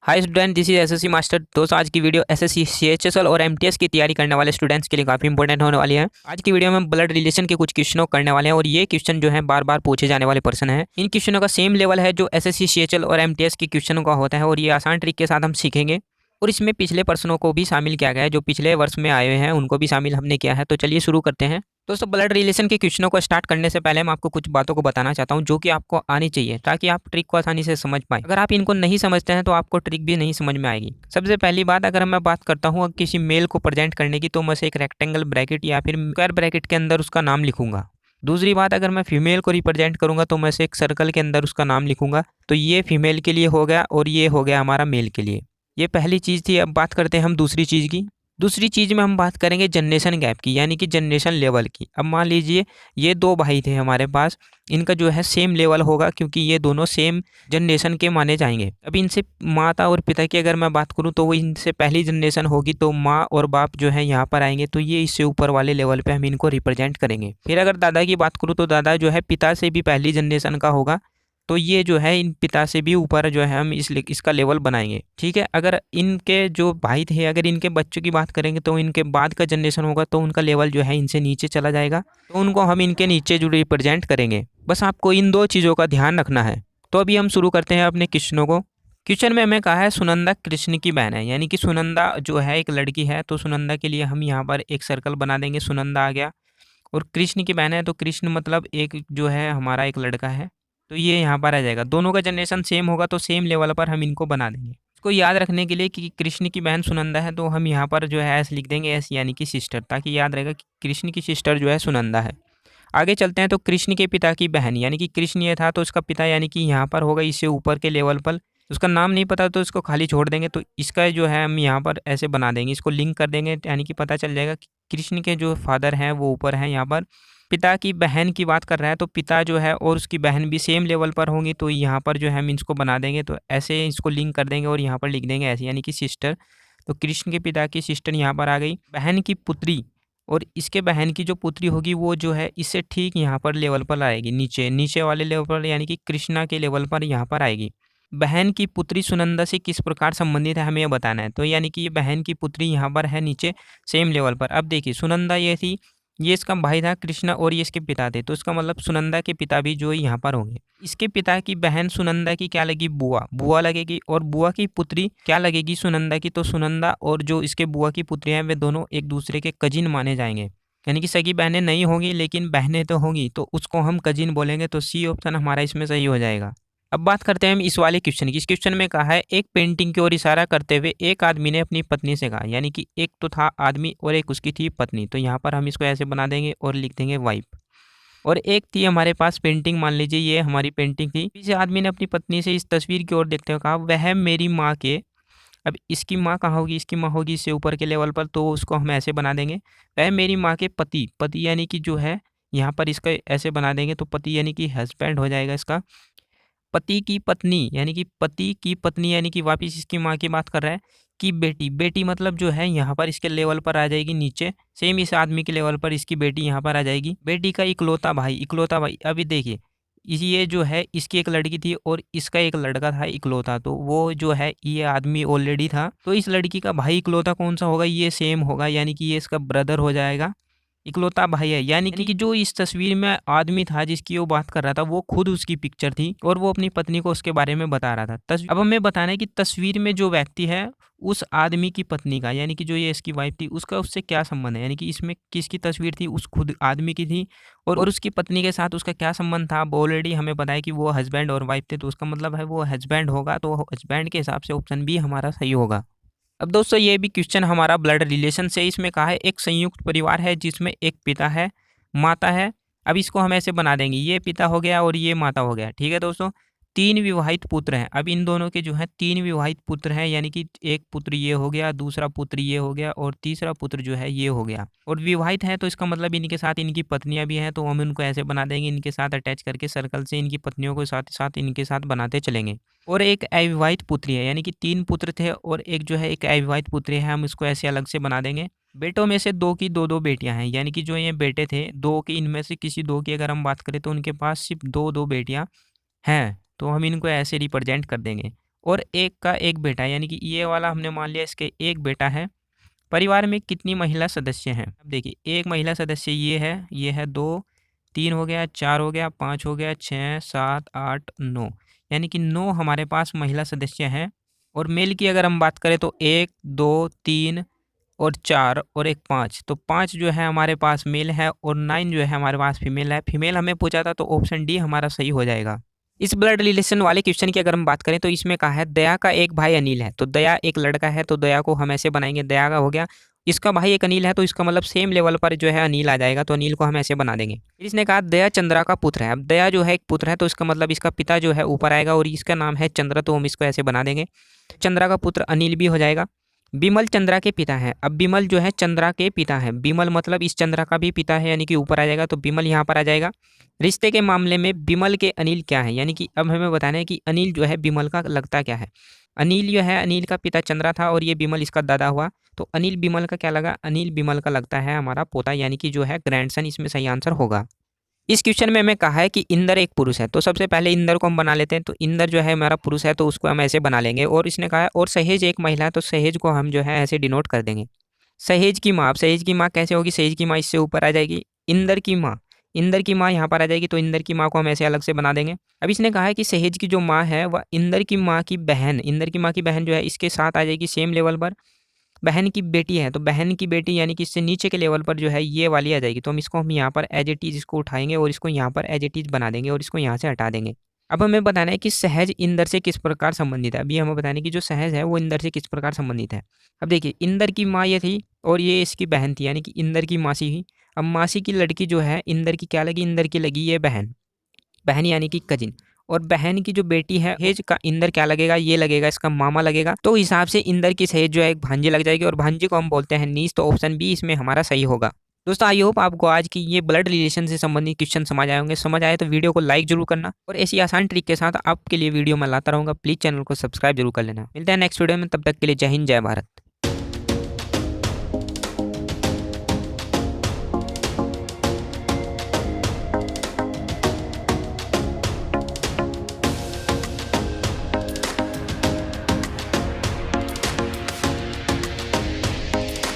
Hi student, this is SSC master. दोस्तों, आज की वीडियो एसएससी सीएचएसएल और एमटीएस की तैयारी करने वाले स्टूडेंट्स के लिए काफ़ी इंपॉर्टेंट होने वाली है। आज की वीडियो में ब्लड रिलेशन के कुछ क्वेश्चनों करने वाले हैं और ये क्वेश्चन जो है बार बार पूछे जाने वाले प्रश्न है। इन क्वेश्चनों का सेम लेवल है जो एसएससी सीएचएल और एमटीएस के क्वेश्चनों का होता है और ये आसान ट्रिक के साथ हम सीखेंगे। और इसमें पिछले प्रश्नों को भी शामिल किया गया है, जो पिछले वर्ष में आए हुए हैं उनको भी शामिल हमने किया है। तो चलिए शुरू करते हैं। दोस्तों, ब्लड रिलेशन के क्वेश्चनों को स्टार्ट करने से पहले मैं आपको कुछ बातों को बताना चाहता हूं जो कि आपको आनी चाहिए, ताकि आप ट्रिक को आसानी से समझ पाएं। अगर आप इनको नहीं समझते हैं तो आपको ट्रिक भी नहीं समझ में आएगी। सबसे पहली बात, अगर मैं बात करता हूं किसी मेल को प्रेजेंट करने की, तो मैं उसे एक रेक्टेंगल ब्रैकेट या फिर स्क्वायर ब्रैकेट के अंदर उसका नाम लिखूंगा। दूसरी बात, अगर मैं फीमेल को रिप्रेजेंट करूंगा तो मैं इसे एक सर्कल के अंदर उसका नाम लिखूंगा। तो ये फीमेल के लिए हो गया और ये हो गया हमारा मेल के लिए। ये पहली चीज़ थी। अब बात करते हैं हम दूसरी चीज़ की। दूसरी चीज़ में हम बात करेंगे जनरेशन गैप की, यानी कि जनरेशन लेवल की। अब मान लीजिए ये दो भाई थे हमारे पास, इनका जो है सेम लेवल होगा क्योंकि ये दोनों सेम जनरेशन के माने जाएंगे। अब इनसे माता और पिता की अगर मैं बात करूं तो वो इनसे पहली जनरेशन होगी, तो माँ और बाप जो है यहाँ पर आएंगे, तो ये इससे ऊपर वाले लेवल पे हम इनको रिप्रेजेंट करेंगे। फिर अगर दादा की बात करूँ तो दादा जो है पिता से भी पहली जनरेशन का होगा, तो ये जो है इन पिता से भी ऊपर जो है हम इसका लेवल बनाएंगे। ठीक है। अगर इनके जो भाई थे, अगर इनके बच्चों की बात करेंगे तो इनके बाद का जनरेशन होगा, तो उनका लेवल जो है इनसे नीचे चला जाएगा, तो उनको हम इनके नीचे जो रिप्रेजेंट करेंगे। बस आपको इन दो चीज़ों का ध्यान रखना है। तो अभी हम शुरू करते हैं अपने क्वेश्चनों को। क्वेश्चन में हमें कहा है सुनंदा कृष्ण की बहन है, यानी कि सुनंदा जो है एक लड़की है, तो सुनंदा के लिए हम यहाँ पर एक सर्कल बना देंगे। सुनंदा आ गया। और कृष्ण की बहन है, तो कृष्ण मतलब एक जो है हमारा एक लड़का है, तो ये यहाँ पर आ जाएगा। दोनों का जनरेशन सेम होगा तो सेम लेवल पर हम इनको बना देंगे। इसको याद रखने के लिए कि कृष्ण की बहन सुनंदा है, तो हम यहाँ पर जो है एस लिख देंगे, एस यानी कि सिस्टर, ताकि याद रहेगा कि कृष्ण की सिस्टर जो है सुनंदा है। आगे चलते हैं। तो कृष्ण के पिता की बहन, यानी कि कृष्ण ये था तो उसका पिता यानी कि यहाँ पर होगा, इससे ऊपर के लेवल पर। उसका नाम नहीं पता तो इसको खाली छोड़ देंगे, तो इसका जो है हम यहाँ पर ऐसे बना देंगे, इसको लिंक कर देंगे, यानी कि पता चल जाएगा कि कृष्ण के जो फादर हैं वो ऊपर हैं यहाँ पर। पिता की बहन की बात कर रहा है, तो पिता जो है और उसकी बहन भी सेम लेवल पर होंगी, तो यहाँ पर जो है हम इसको बना देंगे, तो ऐसे इसको लिंक कर देंगे और यहाँ पर लिख देंगे ऐसे, यानी कि सिस्टर। तो कृष्ण के पिता की सिस्टर यहाँ पर आ गई। बहन की पुत्री और इसके बहन की जो पुत्री होगी वो जो है इससे ठीक यहाँ पर लेवल पर आएगी, नीचे नीचे वाले लेवल पर, यानी कि कृष्णा के लेवल पर यहाँ पर आएगी। बहन की पुत्री सुनंदा से किस प्रकार संबंधित है, हमें यह बताना है। तो यानी कि ये बहन की पुत्री यहाँ पर है नीचे सेम लेवल पर। अब देखिए, सुनंदा ये थी, ये इसका भाई था कृष्णा और ये इसके पिता थे, तो इसका मतलब सुनंदा के पिता भी जो यहाँ पर होंगे। इसके पिता की बहन सुनंदा की क्या लगेगी, बुआ, बुआ लगेगी। और बुआ की पुत्री क्या लगेगी, सुनंदा की। तो सुनंदा और जो इसके बुआ की पुत्री हैं वे दोनों एक दूसरे के कजिन माने जाएंगे, यानी कि सगी बहनें नहीं होंगी लेकिन बहनें तो होंगी, तो उसको हम कजिन बोलेंगे। तो सी ऑप्शन हमारा इसमें सही हो जाएगा। अब बात करते हैं हम इस वाले क्वेश्चन की। इस क्वेश्चन में कहा है एक पेंटिंग की ओर इशारा करते हुए एक आदमी ने अपनी पत्नी से कहा, यानी कि एक तो था आदमी और एक उसकी थी पत्नी, तो यहाँ पर हम इसको ऐसे बना देंगे और लिख देंगे वाइफ। और एक थी हमारे पास पेंटिंग, मान लीजिए ये हमारी पेंटिंग थी। इस आदमी ने अपनी पत्नी से इस तस्वीर की ओर देखते हुए कहा, वह मेरी माँ के। अब इसकी माँ कहाँ होगी, इसकी माँ होगी इससे ऊपर के लेवल पर, तो उसको हम ऐसे बना देंगे, वह मेरी माँ के पति। पति यानी कि जो है यहाँ पर इसका ऐसे बना देंगे, तो पति यानी कि हस्बैंड हो जाएगा इसका। पति की पत्नी, यानी कि पति की पत्नी, यानी कि वापिस इसकी माँ की बात कर रहा है, कि बेटी। बेटी मतलब जो है यहाँ पर इसके लेवल पर आ जाएगी नीचे, सेम इस आदमी के लेवल पर इसकी बेटी यहाँ पर आ जाएगी। बेटी का इकलौता भाई, इकलौता भाई। अभी देखिए, ये जो है इसकी एक लड़की थी और इसका एक लड़का था इकलौता, तो वो जो है ये आदमी ऑलरेडी था, तो इस लड़की का भाई इकलौता कौन सा होगा, ये सेम होगा, यानी कि ये इसका ब्रदर हो जाएगा। इकलौता भाई है, यानी कि जो इस तस्वीर में आदमी था जिसकी वो बात कर रहा था, वो खुद उसकी पिक्चर थी और वो अपनी पत्नी को उसके बारे में बता रहा था। अब हमें बताना है कि तस्वीर में जो व्यक्ति है उस आदमी की पत्नी का, यानी कि जो ये इसकी वाइफ थी, उसका उससे क्या संबंध है, यानी कि इसमें किसकी तस्वीर थी, उस खुद आदमी की थी, और उसकी पत्नी के साथ उसका क्या संबंध था। अब ऑलरेडी हमें पता है कि वो हस्बैंड और वाइफ थे, तो उसका मतलब है वो हस्बैंड होगा, तो हस्बैंड के हिसाब से ऑप्शन बी हमारा सही होगा। अब दोस्तों, ये भी क्वेश्चन हमारा ब्लड रिलेशन से, इसमें कहा है एक संयुक्त परिवार है जिसमें एक पिता है, माता है। अब इसको हम ऐसे बना देंगे, ये पिता हो गया और ये माता हो गया। ठीक है दोस्तों, तीन विवाहित पुत्र हैं। अब इन दोनों के जो है तीन विवाहित पुत्र हैं, यानी कि एक पुत्र ये हो गया, दूसरा पुत्र ये हो गया और तीसरा पुत्र जो है ये हो गया। और विवाहित है तो इसका मतलब इनके साथ इनकी पत्नियां भी हैं, तो हम इनको ऐसे बना देंगे, इनके साथ अटैच करके सर्कल से इनकी पत्नियों को साथ साथ इनके साथ बनाते चलेंगे। और एक अविवाहित पुत्री है, यानी कि तीन पुत्र थे और एक जो है एक अविवाहित पुत्री है, हम इसको ऐसे अलग से बना देंगे। बेटों में से दो की दो दो बेटियां हैं, यानी कि जो ये बेटे थे दो की, इनमें से किसी दो की अगर हम बात करें तो उनके पास सिर्फ दो दो बेटियां हैं, तो हम इनको ऐसे रिप्रेजेंट कर देंगे। और एक का एक बेटा है, यानी कि ये वाला हमने मान लिया इसके एक बेटा है। परिवार में कितनी महिला सदस्य हैं? अब देखिए एक महिला सदस्य ये है 2, 3 हो गया, 4 हो गया, 5 हो गया, 6, 7, 8, 9, यानी कि 9 हमारे पास महिला सदस्य हैं। और मेल की अगर हम बात करें तो 1, 2, 3 और 4 और एक 5, तो 5 जो है हमारे पास मेल है और 9 जो है हमारे पास फीमेल है। फीमेल हमें पूछा था तो ऑप्शन डी हमारा सही हो जाएगा। इस ब्लड रिलेशन वाले क्वेश्चन की अगर हम बात करें तो इसमें कहा है दया का एक भाई अनिल है, तो दया एक लड़का है तो दया को हम ऐसे बनाएंगे, दया का हो गया, इसका भाई एक अनिल है तो इसका मतलब सेम लेवल पर जो है अनिल आ जाएगा, तो अनिल को हम ऐसे बना देंगे। फिर इसने कहा दया चंद्रा का पुत्र है। अब दया जो है एक पुत्र है तो इसका मतलब इसका पिता जो है ऊपर आएगा और इसका नाम है चंद्र, तो हम इसको ऐसे बना देंगे। चंद्रा का पुत्र अनिल भी हो जाएगा। बिमल चंद्रा के पिता हैं। अब बिमल जो है चंद्रा के पिता है, बिमल मतलब इस चंद्रा का भी पिता है, यानी कि ऊपर आ जाएगा, तो बिमल यहाँ पर आ जाएगा। रिश्ते के मामले में बिमल के अनिल क्या है, यानी कि अब हमें बताना है कि अनिल जो है बिमल का लगता क्या है। अनिल जो है अनिल का पिता चंद्रा था और ये बिमल इसका दादा हुआ, तो अनिल बिमल का क्या लगा, अनिल बिमल का लगता है हमारा पोता, यानी कि जो है ग्रैंडसन, इसमें सही आंसर होगा। इस क्वेश्चन में हमें कहा है कि इंदर एक पुरुष है, तो सबसे पहले इंदर को हम बना लेते हैं। तो इंदर जो है हमारा पुरुष है तो उसको हम ऐसे बना लेंगे। और इसने कहा है और सहेज एक महिला है, तो सहेज को हम जो है ऐसे डिनोट कर देंगे। सहेज की माँ, अब सहेज की माँ कैसे होगी, सहेज की माँ इससे ऊपर आ जाएगी। इंदर की माँ, इंदर की माँ यहाँ पर आ जाएगी, तो इंदर की माँ को हम ऐसे अलग से बना देंगे। अब इसने कहा है कि सहेज की जो माँ है वह इंदर की माँ की बहन, इंदर की माँ की बहन जो है इसके साथ आ जाएगी सेम लेवल पर। बहन की बेटी है तो बहन की बेटी यानी कि इससे नीचे के लेवल पर जो है ये वाली आ जाएगी, तो हम यहाँ पर एज इट इज इसको उठाएंगे और इसको यहाँ पर एज इट इज बना देंगे और इसको यहाँ से हटा देंगे। अब हमें बताना है कि सहज इंदर से किस प्रकार संबंधित है। अभी हमें बताना है कि जो सहज है वो इंदर से किस प्रकार संबंधित है। अब देखिए इंदर की माँ ये थी और ये इसकी बहन थी, यानी कि इंदर की मासी ही। अब मासी की लड़की जो है इंदर की क्या लगी, इंदर की लगी ये बहन, बहन यानी कि कजिन। और बहन की जो बेटी है सहेज का इंदर क्या लगेगा, ये लगेगा इसका मामा लगेगा, तो हिसाब से इंदर की सहेज जो है एक भांजी लग जाएगी और भांजी को हम बोलते हैं नीस, तो ऑप्शन बी इसमें हमारा सही होगा। दोस्तों आई होप आपको आज की ये ब्लड रिलेशन से संबंधित क्वेश्चन समझ आए होंगे। समझ आए तो वीडियो को लाइक जरूर करना और ऐसी आसान ट्रिक के साथ आपके लिए वीडियो मैं लाता रहूंगा। प्लीज चैनल को सब्सक्राइब जरूर कर लेना। मिलते हैं नेक्स्ट वीडियो में, तब तक के लिए जय हिंद जय भारत।